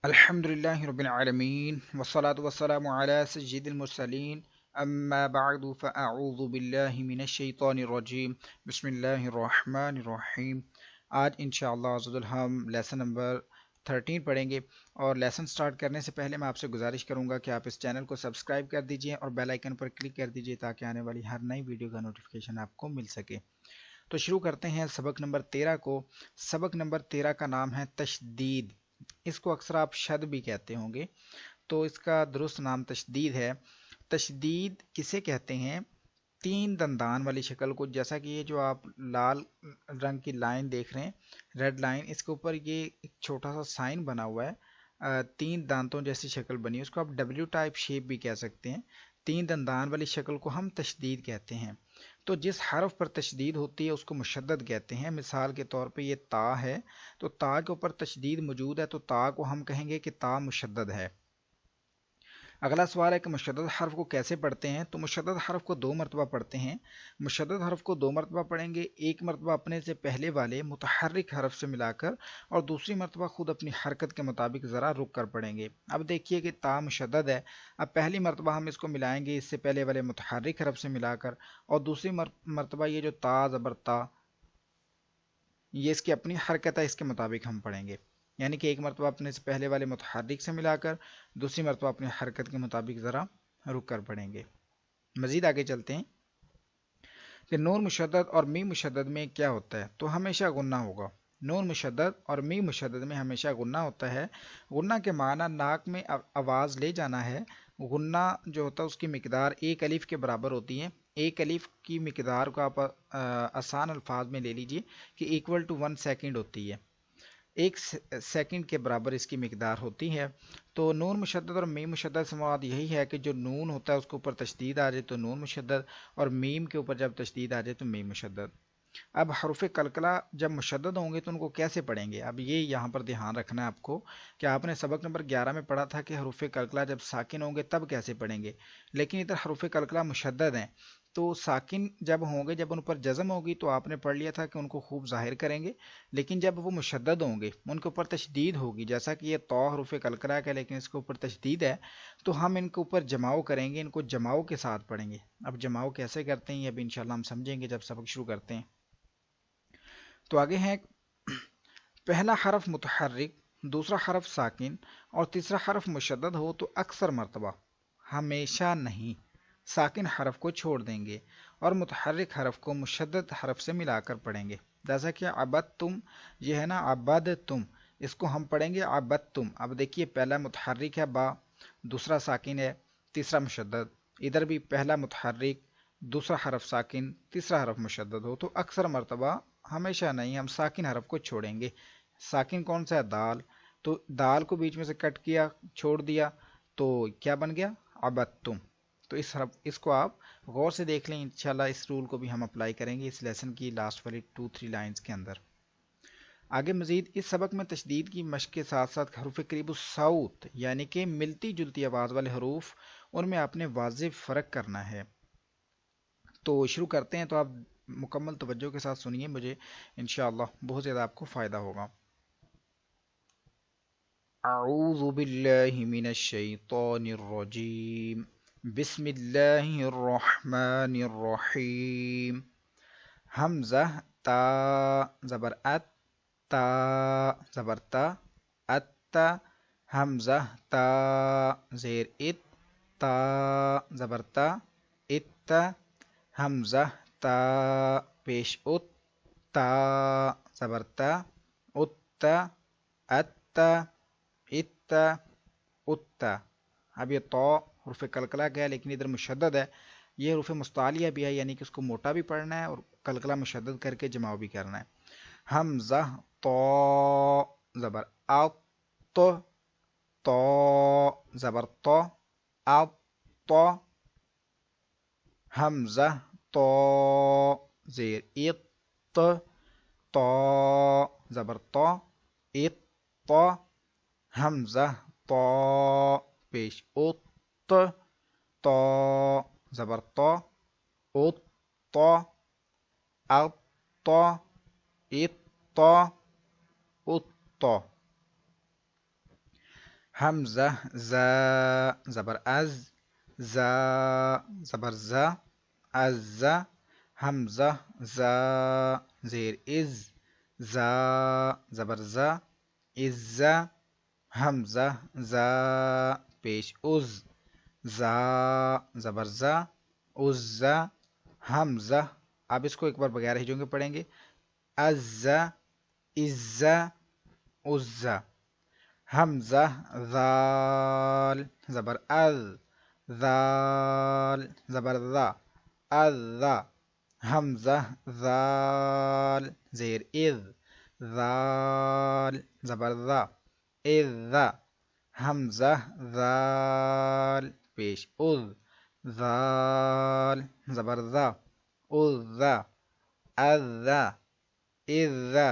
الحمدللہ رب العالمین والصلاة والسلام علی سید المرسلین اما بعد فاعوذ باللہ من الشیطان الرجیم بسم اللہ الرحمن الرحیم۔ آج انشاءاللہ عزوجل ہم لیسن نمبر 13 پڑھیں گے، اور لیسن سٹارٹ کرنے سے پہلے میں آپ سے گزارش کروں گا کہ آپ اس چینل کو سبسکرائب کر دیجئے اور بیل آئیکن پر کلک کر دیجئے تاکہ آنے والی ہر نئی ویڈیو کا نوٹیفیکیشن آپ کو مل سکے۔ تو شروع کرتے ہیں سبق نمبر 13 کو۔ سبق نمبر 13 کا نام ہے تشدید۔ اس کو اکثر آپ شد بھی کہتے ہوں گے، تو اس کا درست نام تشدید ہے۔ تشدید کسے کہتے ہیں؟ تین دندان والی شکل کو، جیسا کہ یہ جو آپ لال رنگ کی لائن دیکھ رہے ہیں، ریڈ لائن، اس کے اوپر یہ ایک چھوٹا سا سائن بنا ہوا ہے، تین دانتوں جیسی شکل بنی ہے، اس کو آپ ڈبلیو ٹائپ شیپ بھی کہہ سکتے ہیں۔ تین دندان والی شکل کو ہم تشدید کہتے ہیں۔ تو جس حرف پر تشدید ہوتی ہے اس کو مشدد کہتے ہیں۔ مثال کے طور پہ یہ تا ہے، تو تا کے اوپر تشدید موجود ہے تو تا کو ہم کہیں گے کہ تا مشدد ہے۔ اگلا سوال ہے کہ مشدد حرف کو کیسے پڑھتے ہیں؟ تو مشدد حرف کو دو مرتبہ پڑھتے ہیں۔ مشدد حرف کو دو مرتبہ پڑھیں گے، ایک مرتبہ اپنے سے پہلے والے متحرک حرف سے ملا کر، اور دوسری مرتبہ خود اپنی حرکت کے مطابق ذرا رک کر پڑھیں گے۔ اب دیکھیے کہ تا مشدد ہے، اب پہلی مرتبہ ہم اس کو ملائیں گے اس سے پہلے والے متحرک حرف سے ملا کر، اور دوسری مرتبہ یہ جو تا زبر تا، یہ اس کی اپنی حرکت ہے، اس کے مطابق ہم پڑھیں گے۔ یعنی کہ ایک مرتبہ اپنے سے پہلے والے متحرک سے ملا کر، دوسری مرتبہ اپنی حرکت کے مطابق ذرا رک کر پڑھیں گے۔ مزید آگے چلتے ہیں کہ نون مشدد اور میم مشدد میں کیا ہوتا ہے؟ تو ہمیشہ غنہ ہوگا۔ نون مشدد اور میم مشدد میں ہمیشہ غنہ ہوتا ہے۔ غنہ کے معنی ناک میں آواز لے جانا ہے۔ غنہ جو ہوتا ہے اس کی مقدار ایک الف کے برابر ہوتی ہے۔ ایک الف کی مقدار کو آپ آسان الفاظ میں لے لیجئے کہ ایکول ٹو 1 سیکنڈ ہوتی ہے، ایک سیکنڈ کے برابر اس کی مقدار ہوتی ہے۔ تو نون مشدد اور میم مشدد سے مراد یہی ہے کہ جو نون ہوتا ہے اس کے اوپر تشدید آ جائے تو نون مشدد، اور میم کے اوپر جب تشدید آ جائے تو میم مشدد۔ اب حروف قلقلہ جب مشدد ہوں گے تو ان کو کیسے پڑھیں گے؟ اب یہ یہاں پر دھیان رکھنا ہے آپ کو کہ آپ نے سبق نمبر 11 میں پڑھا تھا کہ حروف قلقلہ جب ساکن ہوں گے تب کیسے پڑھیں گے، لیکن ادھر حروف قلقلہ مشدد ہیں، تو ساکن جب ہوں گے، جب ان پر جزم ہوگی تو آپ نے پڑھ لیا تھا کہ ان کو خوب ظاہر کریں گے، لیکن جب وہ مشدد ہوں گے، ان کے اوپر تشدید ہوگی، جیسا کہ یہ تو حروف قلقلہ کا ہے لیکن اس کے اوپر تشدید ہے، تو ہم ان کے اوپر جماؤ کریں گے، ان کو جماؤ کے ساتھ پڑھیں گے۔ اب جماؤ کیسے کرتے ہیں یہ اب انشاءاللہ ہم سمجھیں گے جب سبق شروع کرتے ہیں۔ تو آگے ہیں پہلا حرف متحرک، دوسرا حرف ساکن اور تیسرا حرف مشدد ہو تو اکثر مرتبہ، ہمیشہ نہیں، ساکن حرف کو چھوڑ دیں گے اور متحرک حرف کو مشدد حرف سے ملا کر پڑھیں گے۔ جیسا کہ عبدتم، یہ ہے نا عبدتم، اس کو ہم پڑھیں گے عبدتم۔ اب دیکھیے پہلا متحرک ہے با، دوسرا ساکن ہے، تیسرا مشدد، ادھر بھی پہلا متحرک، دوسرا حرف ساکن، تیسرا حرف مشدد ہو تو اکثر مرتبہ، ہمیشہ نہیں، ہم ساکن حرف کو چھوڑیں گے۔ ساکن کون سا ہے؟ دال، تو دال کو بیچ میں سے کٹ کیا، چھوڑ دیا، تو کیا بن گیا؟ عبدتم۔ تو اس کو آپ غور سے دیکھ لیں، انشاءاللہ اس رول کو بھی ہم اپلائی کریں گے اس لیسن کی لاسٹ والی 2-3 لائنز کے اندر۔ آگے مزید اس سبق میں تشدید کی مشق کے ساتھ ساتھ حروف قریب الصوت یعنی کہ ملتی جلتی آواز والے حروف، ان میں آپ نے واضح فرق کرنا ہے۔ تو شروع کرتے ہیں، تو آپ مکمل توجہ کے ساتھ سنیے مجھے، انشاءاللہ بہت زیادہ آپ کو فائدہ ہوگا۔ اعوذ باللہ من الشیطان الرجیم، بسم اللہ الرحمن الرحیم۔ حمزہ تا زبر ات، تا زبر تا، اتا، حمزہ تا زیر ات، تا زبر تا، اتا، حمزہ تا پیش ات، تا زبر تا، اتا، اتا، اتا، اتا۔ اب یہ تو حروف قلقلہ کا ہے لیکن ادھر مشدد ہے، یہ حروف مستعلیہ بھی ہے، یعنی کہ اس کو موٹا بھی پڑھنا ہے اور قلقلہ مشدد کر کے جماع بھی کرنا ہے۔ حمزہ تو زبر آ، تو، تو زبر تو، آ، تو، حمزہ تو زیر ایت، تو زبر تو، ایت، تو، حمزہ تو پیش اوت، تو زبر تو، اوت، تو، اوت، تو، ایت، تو، اوت، تو۔ حمزہ زا زبر از، زا زبر زا، از، حمزہ زا زیر از، زا زبر زا، از، حمزہ زا پیش از، زا زبر زا، عزا، حمزہ، آپ اس کو ایک بار بغیر ہجوں کے پڑھیں گے، عزا، عزا، عزا، حمزہ ذال زبر ال، ذال زبر ذا، الذا، حمزہ ذال زیر اذ، ذال زبر ذا، اذا، حمزہ ذال پیش اذ، ذال زبر ذا، اذا، اذا، اذا،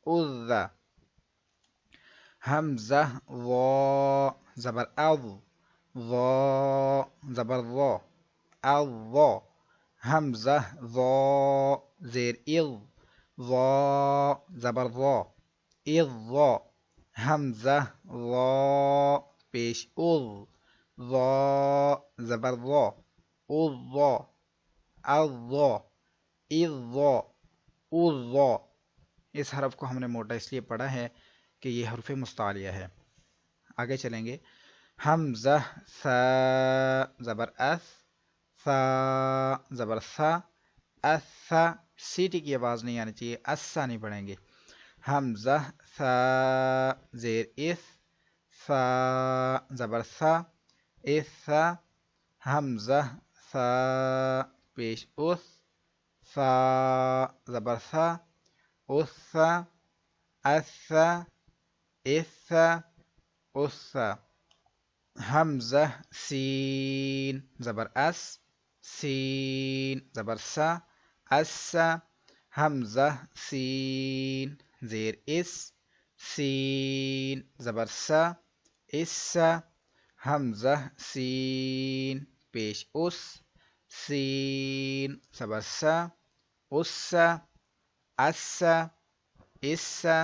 اذا، حمزہ ضا زبر اض، ضا زبر ضا، الضا، حمزہ ضا زیر اض، ضا زبر ضا، اضا، حمزہ ضا پیش اض، ضا زبر ضا، اضا، الضا، اضا، اضا۔ اس حرف کو ہم نے موٹا اس لیے پڑھا ہے کہ یہ حرف مستعلیہ ہے۔ آگے چلیں گے، حمزہ ثا زبر اس، ثا زبر ثا، اثا، سیٹی کی آواز نہیں آنی چاہیے، اسا نہیں پڑھیں گے، حمزہ ثا زیر اس، ثا زبر ثا، اثا، حمزہ ثا پیش اس، ثا زبر ثا، اثا، اثا، اثا، اثا، حمزہ سین زبر اس، سین زبر سا، اسا، حمزہ سین زیر اس، سین زبر سا، اسا، حمزہ سین پیش اس، سین زبر سا، اسا، اسا، اسا،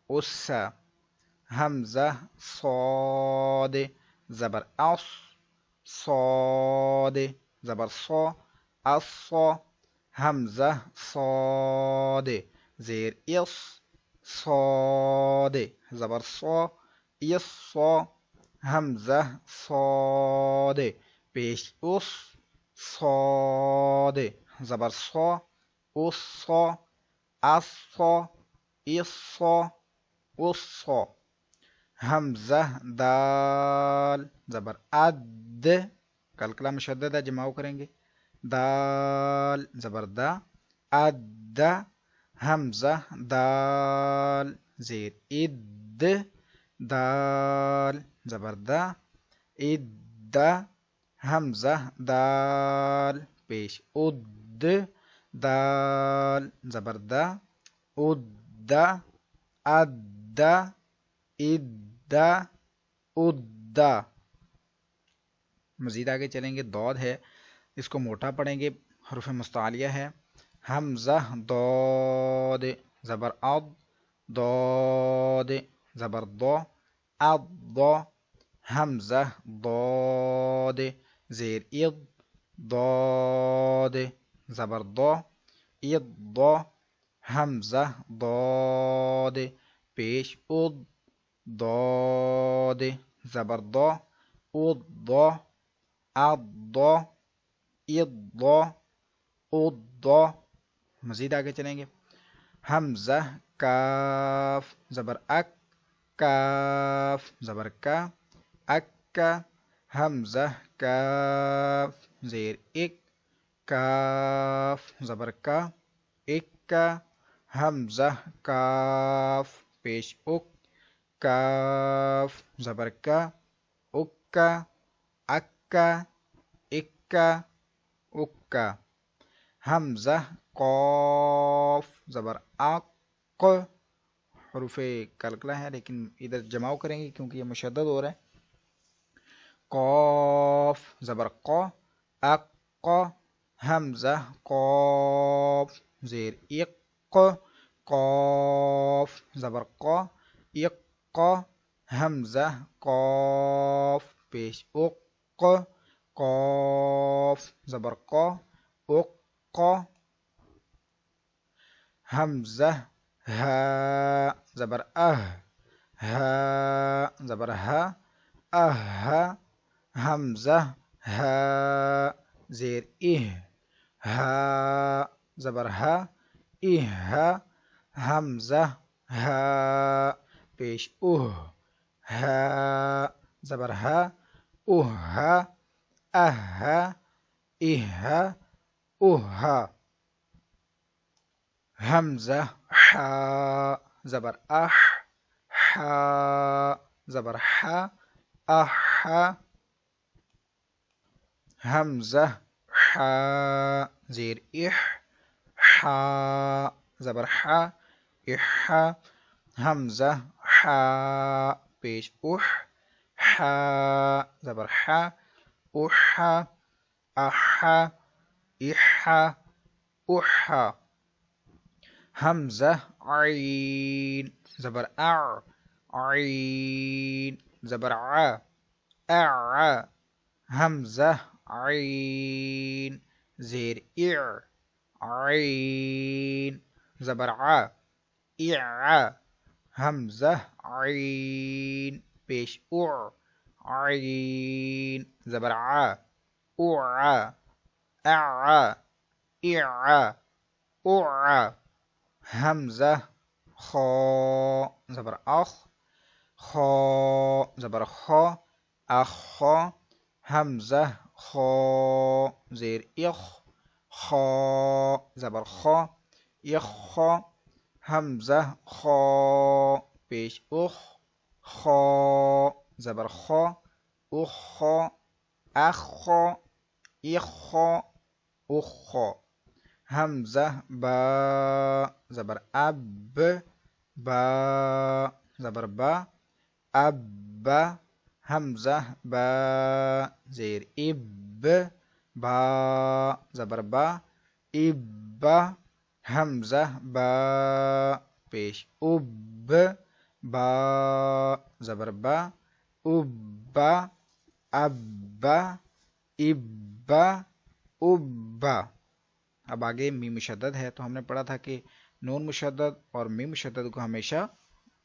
اسا، حمزہ صاد زبر اص، صاد زبر صا، اصا، حمزہ صاد زیر اص، صاد زبر صا، اصا، حمزہ صاد پیش اس، صاد زبر صا، اصا، اصا، اصا، اصا، حمزہ دال زبر اد، کلکلہ مشدد ہے، جماؤ کریں گے، دال زبر دا، اد، حمزہ دال زیر اد، دال زبر دا، اد، حمزہ دال پیش اد، دال زبر دا، اد، اد، اد، اد۔ مزید آگے چلیں گے، دود ہے، اس کو موٹا پڑھیں گے، حرف مستعلیہ ہے، حمزہ دود زبر اض، دود زبر ضا، اض، حمزہ ضاد زیر اض، ضاد زبر ضا، اض، حمزہ ضاد پیش اض، ضاد زبر ضا، اض، اض، اض، اض۔ مزید آگے چلیں گے، حمزہ کاف زبر اک، کاف زبر کا، اکا، حمزہ کاف زیر اک، کاف زبر کا، اکا، حمزہ کاف پیش اک، کاف زبر کا، اکا، اکا، اکا، اکا، حمزہ قاف زبر اق، حروف کلکلہ ہے لیکن ادھر جماؤ کریں گے کیونکہ یہ مشدد ہو رہا ہے، قاف زبر قا، اق، حمزہ قاف زیر اق، قاف زبر قا، اق، حمزہ قاف پیش اق قاف زبر ق اق حمزہ ہا زبر ہا زبر حمزہ ہا زیر ہا زبر حمزہ ہا پیش ہا زبر حمزہ حا زبر حا زبر حمزہ حا زیر حا زبر حمزہ حا پیش حا زبر حمزہ عین زبر عین زبر حمزہ عین زیر عین زبر حمزہ عین پیش عین زبر حمزہ خا زبر خا زبر حمزہ خا زیر خا زبر حمزہ خا پیش خا زبر حمزہ با زبر با زبر حمزہ با زیر با زبر حمزہ با پیش با زبر اب آگے میم مشدد ہے، تو ہم نے پڑھا تھا کہ نون مشدد اور میم مشدد کو ہمیشہ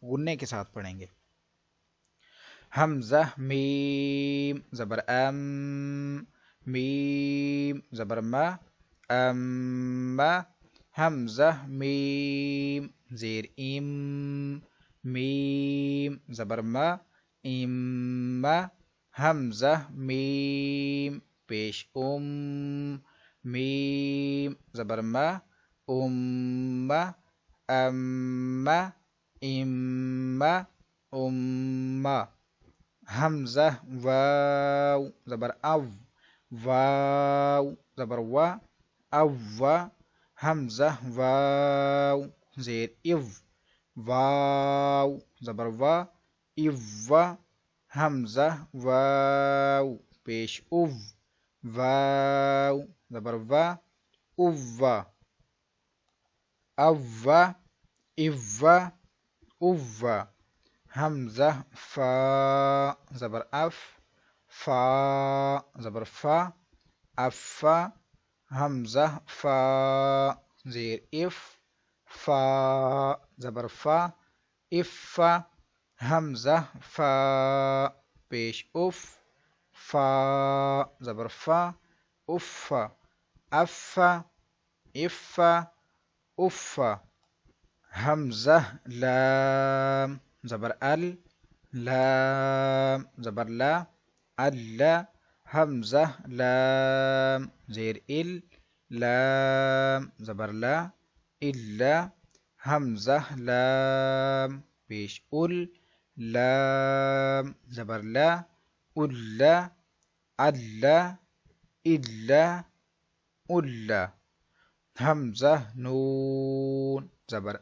غننے کے ساتھ پڑھیں گے. حمزہ میم زبر میم زبر حمزہ میم زیر میم زبر حمزہ میم پیش میم زبر حمزہ واو زبر واو زبر حمزہ واو زیر واو زبر حمزہ واو پیش واو زبر حمزہ فا زبر فا زبر حمزہ فا زیر فا زبر حمزہ فا پیش فا زبر حمزہ لام زبر لام زبر حمزہ لام زیر لام زبر حمزہ لام پیش لام زبر حمزہ نون زبر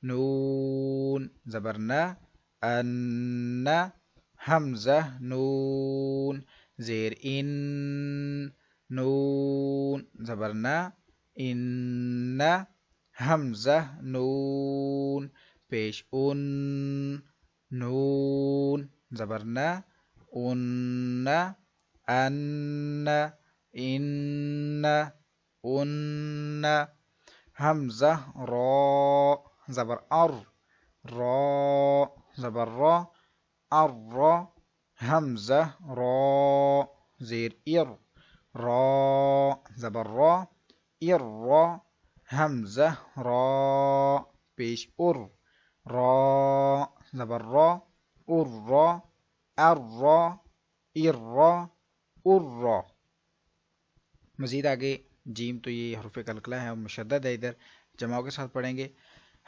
نون زبر حمزہ نون زیر نون زبر حمزہ نون پیش نون زبر نا، ان، ان، ان، ان. حمزہ را زبر ار، را زبر را، ار. حمزہ را زیر ار، را زبر را، ار. حمزہ را پیش ار، را زبر را، ار. ار، ار، ار. مزید آگے جیم تو یہ حرف قلقلہ ہے اور مشدد ہے، ادھر جماعوں کے ساتھ پڑھیں گے.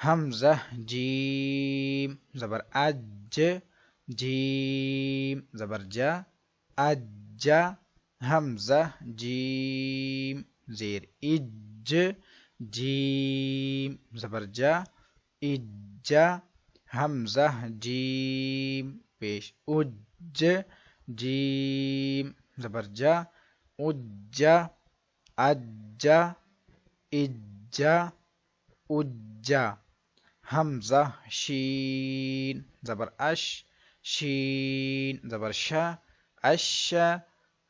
حمزہ جیم زبر اج، جیم زبر جا، اج. حمزہ جیم زیر اج، جیم زبر جا، اج. حمزہ جیم پیش اج، جیم زبر جا، اج. اج، اج، اج. حمزہ شین زبر اش، شین زبر شا، اش.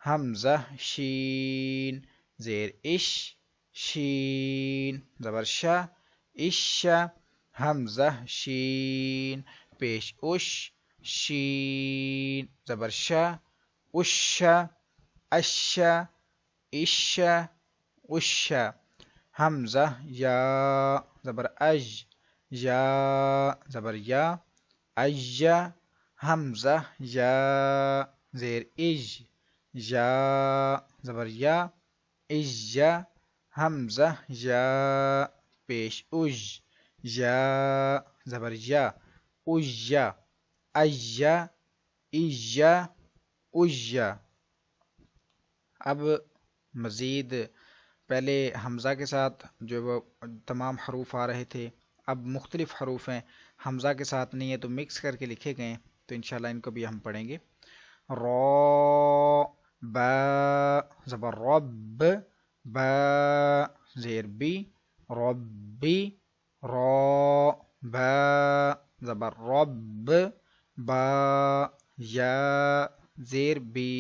حمزہ شین زیر اش، شین زبر شا، اش. حمزہ شین پیش اش، شین زبر شا، اش. اش، اش، اش. حمزہ یا زبر اج، یا زبر یا، اج. حمزہ یا زیر اج، یا زبر یا، اج. حمزہ یا پیش اج، یا زبر یا، اج. اج، اج، اج. اب مزید پہلے حمزہ کے ساتھ جو وہ تمام حروف آ رہے تھے، اب مختلف حروف ہیں، حمزہ کے ساتھ نہیں ہے تو مکس کر کے لکھے گئے ہیں، تو انشاءاللہ ان کو بھی ہم پڑھیں گے. را با زبر رب، با زیر بی، ربی. را با زبر رب، با یا زیر بی،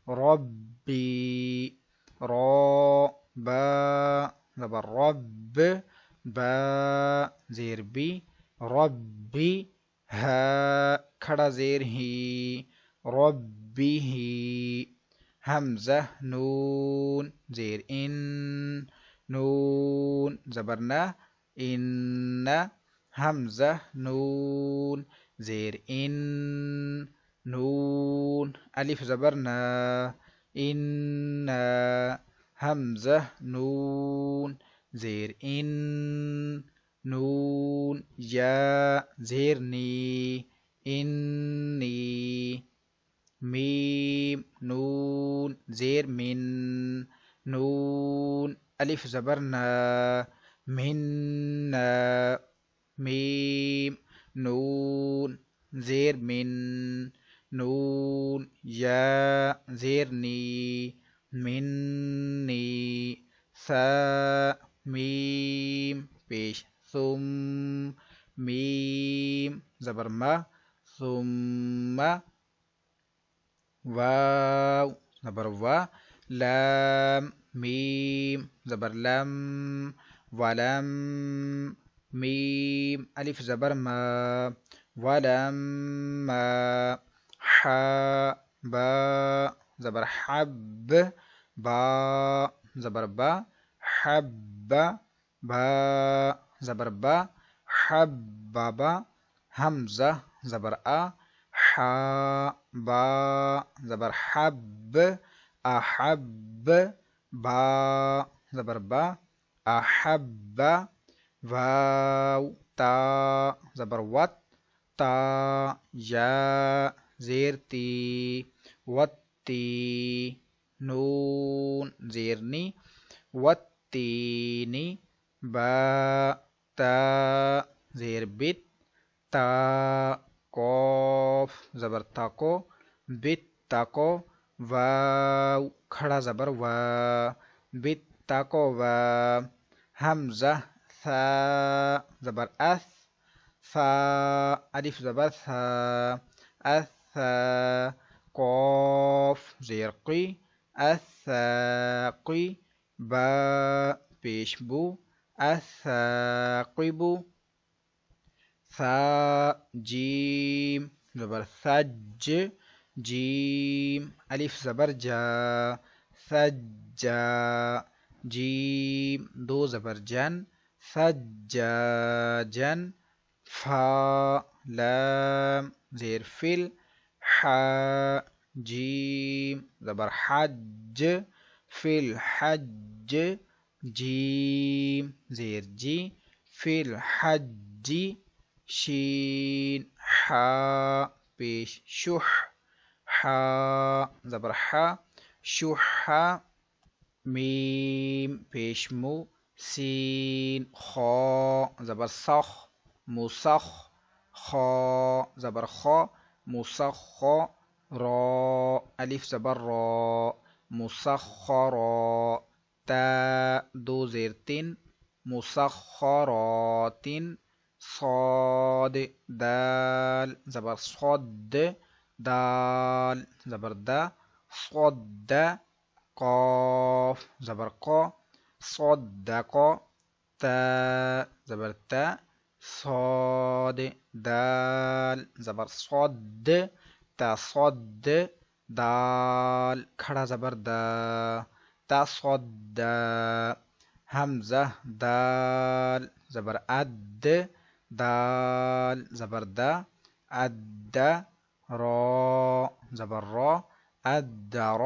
ربی. را با زبر رب، با زیر بی، ربی. ہا کھڑا زیر ہی، ربی ہی. حمزہ نون زیر ان، نون زبر نا، ان. حمزہ نون زیر ان، نون. الف زبر نا، ان. حمزہ نون زیر ان، نون. یا زیر نی، انی. میم نون زیر من، نون. الف زبر نا، من. میم نون زیر من، نون. یا زیر نی، منی. ثا میم پیش ثم، میم زبر ما، ثم. واو زبر وا، لام میم زبر لم، ولم. میم الف زبر ما، ولم. حا با زبر حب، با زبر با، حب. با زبر با، حبب. حمزہ زبر آ، حا با زبر حب، احب. با زبر با، احب. واو تا زبر وت، تا یا زیر تی، وتی. نون زیر نی، وتینی. با تا زیر بت، تا. قوف زبر تاکو، بت تاکو. واو کھڑا زبر وا، بت تاکو وا. حمزہ ثا زبر اث، ثا الف زبر ثا الثا قاف زیر قی الثاقی با پیش بو الثاقب ثا جیم زبر ثج جیم الف زبر جا ثجا جیم دو زبر جن ثجاجن فا لام زیر فل حا جیم زبر حج فی الحج جیم زیر جی فی الحج شین حا پیش شح حا زبر حا شح میم پیش مو سین خا زبر صخ مصخ خا زبر خا مصخ را الف زبر را مسخرا تا دو زیر تین مسخرات صاد دال زبر صد دال زبر دا صد قاف زبر قا صدق تا زبر تا صاد دال زبر صد تصد دال کھڑا زبر دا تصد حمزہ دال زبر اد دال زبر دا اد را زبر را الدر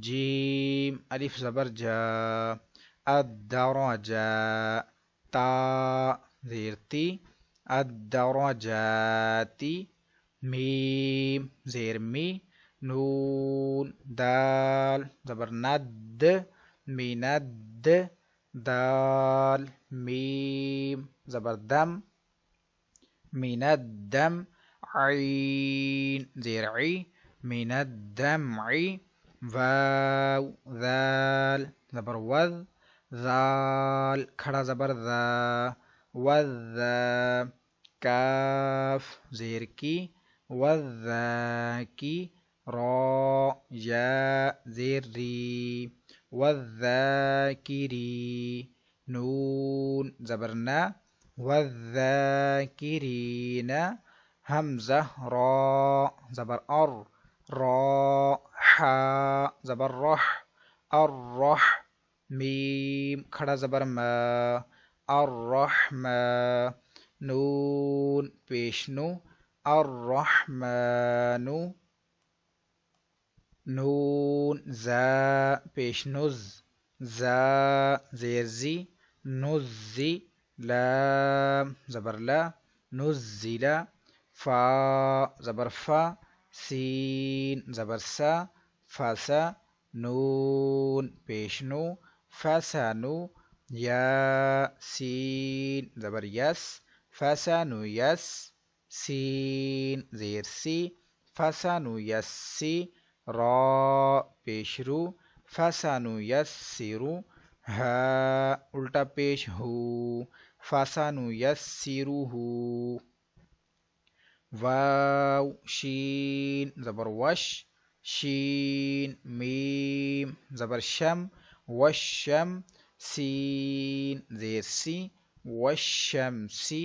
جیم الف زبر جا الدرجا تا زیر تی الدرجاتی میم زیر می نون دال زبر ند میند دال میم زبر دم من الدم عین زیر عی من الدمع واو ذال زبر وذ ذال کھڑا زبر ذا وذا کاف زیر کی والذاکی را یا زیر ری والذاکری نون زبرنا والذاکرین حمزہ را زبر ار را حا زبر رح الرح میم کھڑا زبر ما الرحمہ نون پیشنو الرحمن نون زا پیشنوز زا زیرزی نزی لام زبر لا نزل فا زبر فا سین زبر سا فاسا نون پیشنو فاسانو یا سین زبر یس فاسانو یس سین زیر سی فاسانو یسی را پیشرو فاسانو یسیرو ہا الٹا پیش ہو فاسانو یسیرو ہو واو شین زبر وش شین میم زبر شم وشم سین زیر سی وشمسی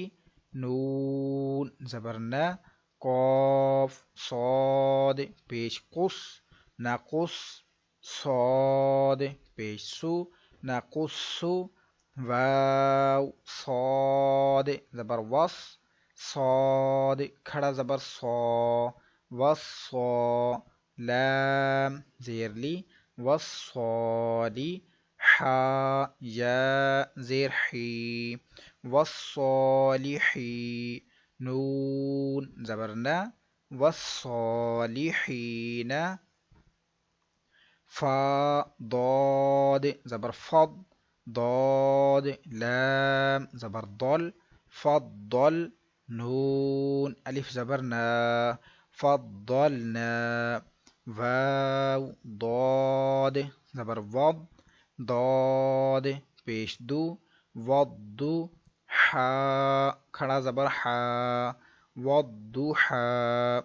نون زبرنا قاف صاد پیش قص نقص صاد پیش سو نقصو واو صاد زبر وص صاد کھڑا زبر صا وصا لام زیر لی وصالی حا یا زیر حی والصالحی نون زبرنا والصالحین فا ضاد زبر فض ضاد لام زبر ضل فضل نون الف زبرنا فضلنا واو ضاد زبر وض ضاد پیش دو وضو حا کھڑا زبر حا، والضحى،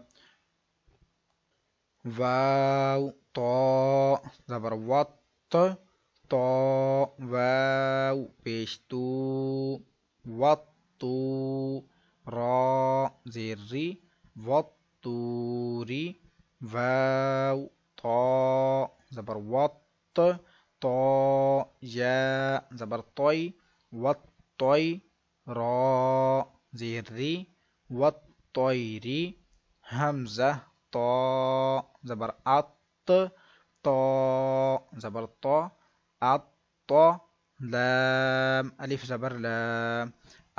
واو طا زبر وط، طا واو پیش تو، وطو، را زیر ری، والطوری، واو طا زبر وط، طا یا زبر طوی، والطوی، را زیر ری، والطیری، حمزہ طا زبر ات، طا زبر طا، الطا، لام الف زبر لا،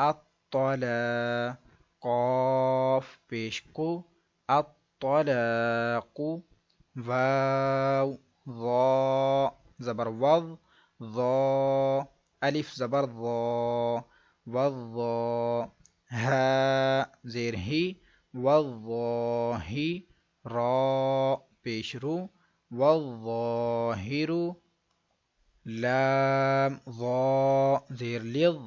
الطلا، قاف پیش کو، الطلاق، واو ضا زبر وض، ضا الف زبر ضا، والضا، ها زیر ہی، والظاہی، را پیش رو، والظاہر، لام ضا زیر لظ،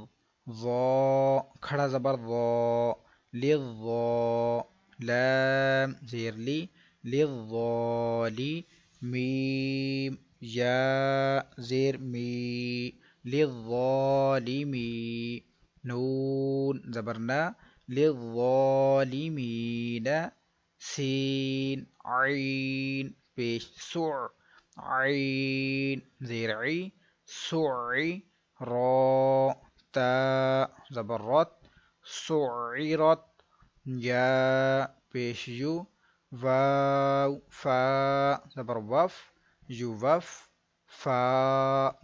ضا کھڑا زبر ضا، للضا، لام زیر لی، للظالی، میم یا زیر می، للظالمی، نون زبرنا، للظالمین، سین عین پیش سع، عین زیر عی، سعی، را تا زبر رت، سعرت، یا پیش یو، واو فا زبر وف، یووف، فا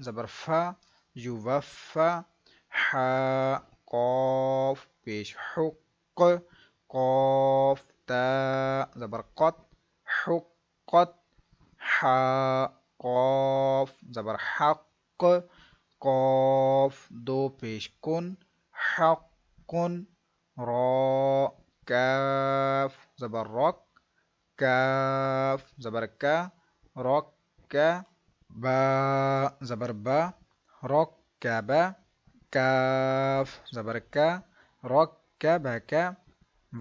زبر فا، یووفا، حا قاف پیش حق، قاف تا زبر قط، حقت، حا قاف زبر حق، قاف دو پیش کن، حق، را کاف زبر رک، کاف زبر کا، رک، با زبر با، رکب، کاف زبر کا، رکبک،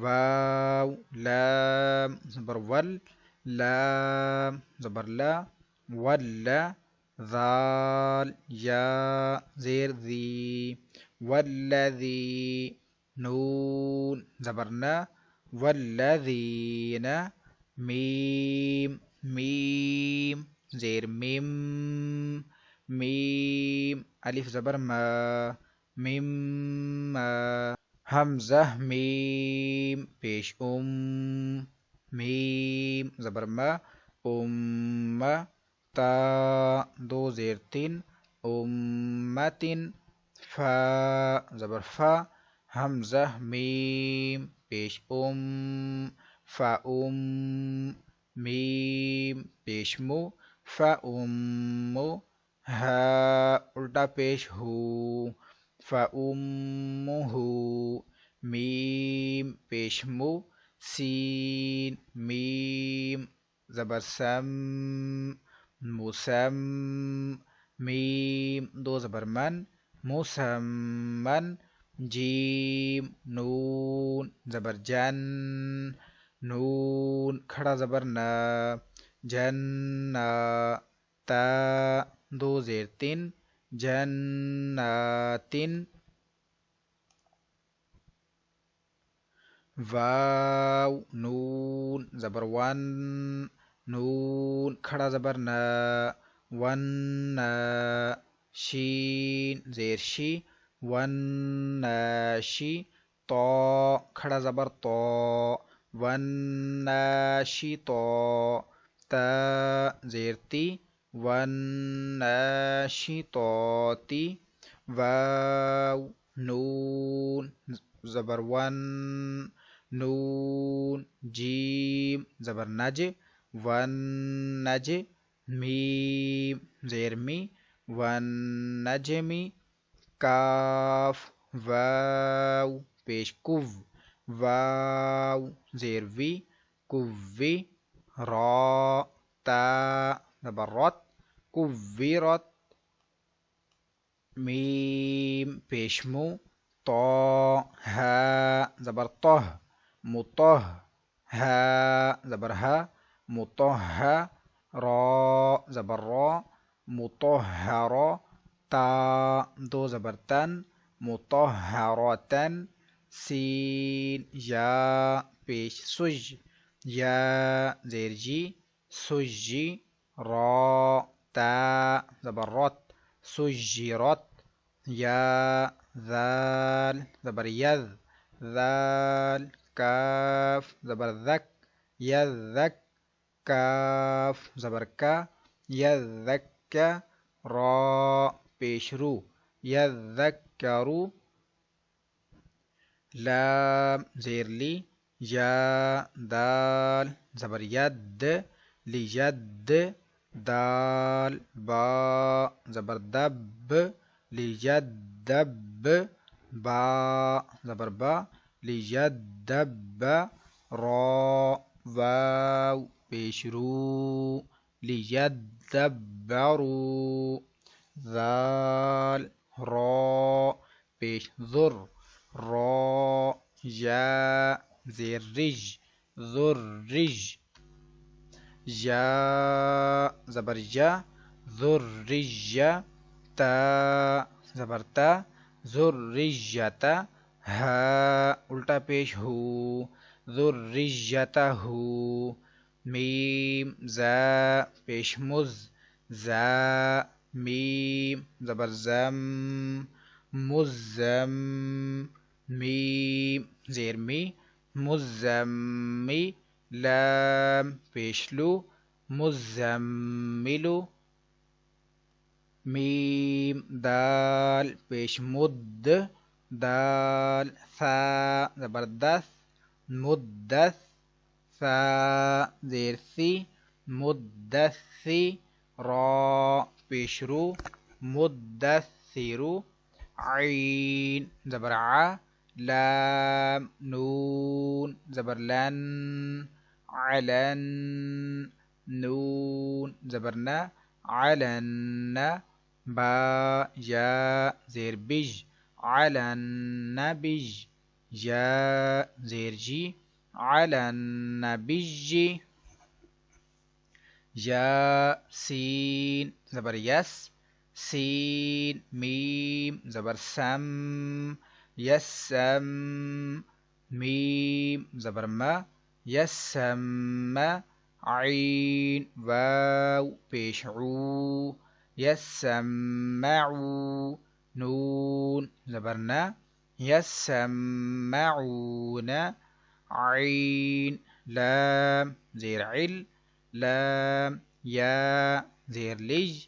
واو لام زبر ول، لام زبر لا، ولا، ذال یا زیر ذی، والذی، نون زبرنا، والذین، میم میم زیر میم، میم الف زبر ما، مما، حمزہ میم پیش میم زبر ما، تا دو زیر تین، امتن، فا زبر فا، حمزہ میم پیش فا میم پیش مو، فا ہا الٹا پیش ہو، فا میم پیش مو، سین میم زبر سم، مسم، میم دو زبر من، مسمن، جیم نون زبر جن، نون کھڑا زبر نا، جن، تا دو زیر تین، جناتن، واو نون زبر ون، نون کھڑا زبر نا، ون، شین زیر شی، ون شی، طا کھڑا زبر طا، ون شی طا، تا زیر تی، ون شی طاتی، واو نون زبر ون، نون جیم زبر نج، ون نج، میم زیر می، ون نجمی، کاف واو پیش کو، واو زیر وی، کووی، را تا زبر رت، کوویرت، میم پیش مو، طا ها زبر طه مطه ها زبر ها مطه را زبر را مطهرا تا دو زبر تن مطهرة سین یا پیش سج یا زیر جی سجی را تا زبر رات سجرت یا ذال زبر یذ ذال کاف زبر ذک یذک کاف زبر کا یذک را پیش رو یذکرو لام زیر لی یا دال زبر ید لیجد دال با زبر دب لیجدب با زبر با لیجدب را واو پیش رو لیجدبرو ذال را پیش ذر را یا زیر رج ذرج یا زبر جا ذرج تا زبر تا ذرجتا ها الٹا پیش ہو ذرجتا ہو میم زا پیش مز زا میم زبر زم مزم میم زیر می مزمی لام پیشلو مزملو میم دال پیش مد دال ثا زبردست مدث ثا زیر سی مدثی را پیشرو مدثرو عین زبر ع لام نون زبر لن علن نون زبرنا علن با یا زیر بج علن بج یا زیر جی علن بج یا سین زبر یس سین میم زبر سم یسم میم زبر ما یسم عین واو پیش عو یسمعو نون زبرنا یسمعون عین لام زیر عل لام یا زیر لج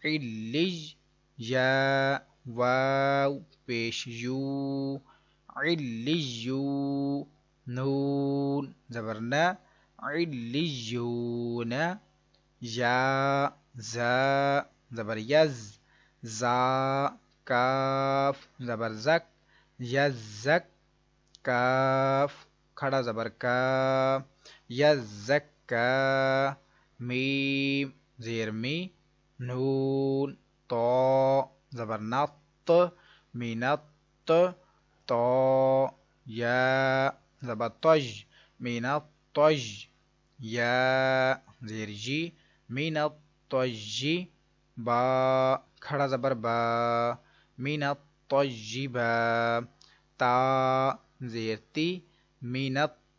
علج یا واو پیش یو علیجو نون زبرنا علیجون یا زا زبر یز زا کاف زبر زک یزک کاف کھڑا زبر کا یزکا میم زیر می نون تو زبر نط مینط تو یا زبر طج مینطج یا زیر جی مینطجی با کھڑا زبر با مینطجبا تا زیر تی مینطجباتی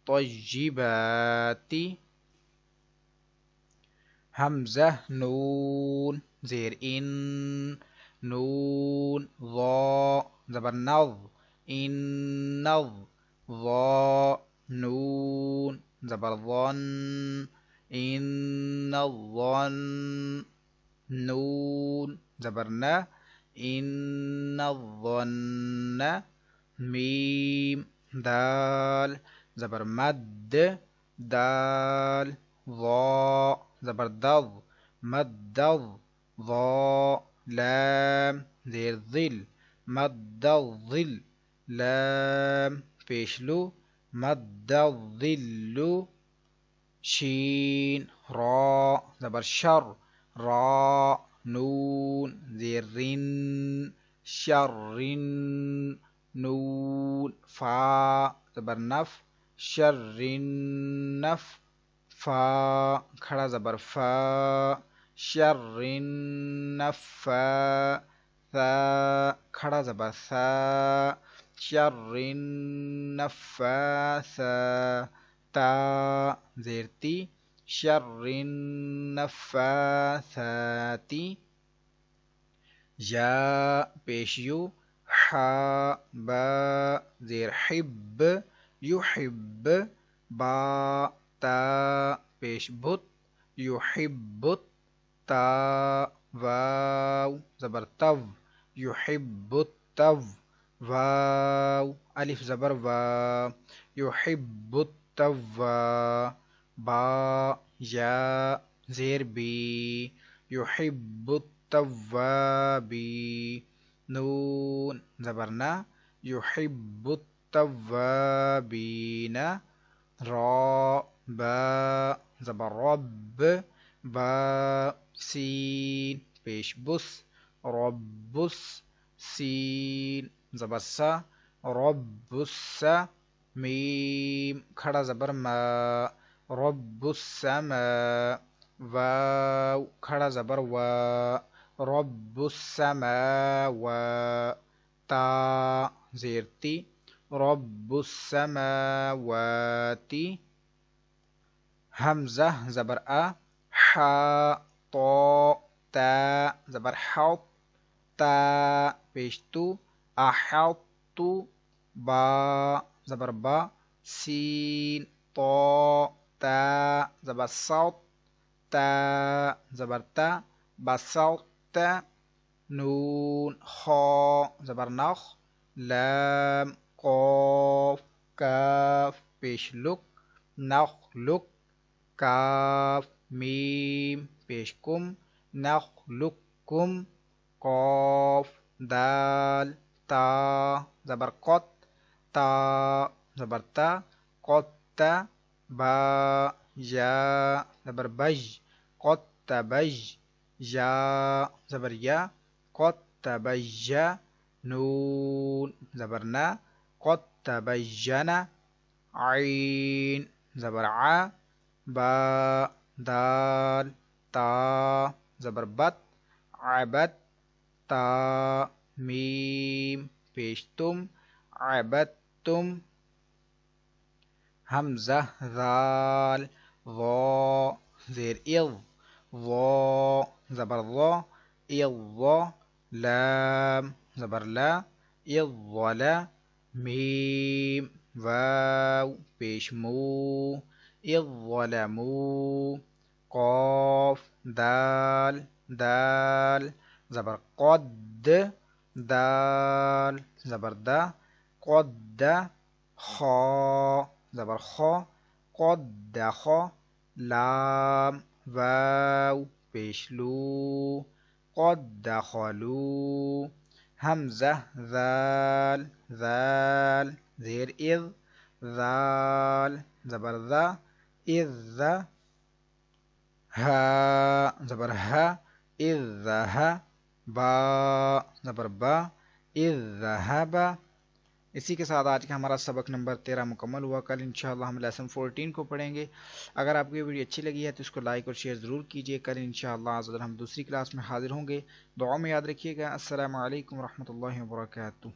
حمزہ نون زیر ان نون ضا زبر نظ ان نظ ضا نون زبر ظن ان الظن نون زبرنا ان الظن میم دال زبر مد دال ضا زبر ضد مدض ضا لام زیر ظل مد الظل لام پیشلو مد الظل شین را زبر شر را نون زیر رن شرن نون فا زبر نف شرن نف فا کھڑا زبر فا شرن نفا ثا کھڑا زبر ثا شرن نفاثا تا زیر تی شرن نفاثاتی یا پیش یو حا با زیر حب یحب با تا پیش بت یحبت تا واو زبر تو یحب التو واو الف زبر وا یحب التوا با یا زیر بی یحب التوابی نون زبر نا یحب التوابین را با زبر رب با سین پیش بس ربس سین زبر سا رب السا میم کھڑا زبر ما رب السما واو کھڑا زبر وا رب السماوات تا زیر تی رب السماوات حمزہ زبر ا حا طا تا زبر حوت تا پیش تو احوت با زبر با سین طا تا زبر صوت تا زبر تا بصوت نون خا زبر نخ لام قاف کاف پیش لک نخلق کاف میم پیش کم نخلقکم قاف دال تا زبر قط تا زبر تا قط با یا زبر بج قط بج یا زبر یا قط بج نون زبر نا قط بجنا عین زبر ع با دال تا زبر بت عبد تا میم پیش تم عبدتم حمزہ ذال ضا زیر اض ضا زبر ضا اض لام زبر لا اض لا میم واو پیش مو اض ظلموا قاف دال دال زبر قد دال زبر دا قد خا زبر خا قد خا لام واو پیش لو قد دخلوا حمزہ ذال ذال زیر اذ ذال زبر ذا اذ ذا ہا زبر ہا اذ ذا با زبر با اذ ذهب. اسی کے ساتھ آج کا ہمارا سبق نمبر 13 مکمل ہوا. کل انشاءاللہ ہم لیسن 14 کو پڑھیں گے. اگر آپ کو یہ ویڈیو اچھی لگی ہے تو اس کو لائک اور شیئر ضرور کیجیے. کل انشاءاللہ ہم دوسری کلاس میں حاضر ہوں گے. دعا میں یاد رکھیے گا. السلام علیکم ورحمۃ اللہ وبرکاتہ.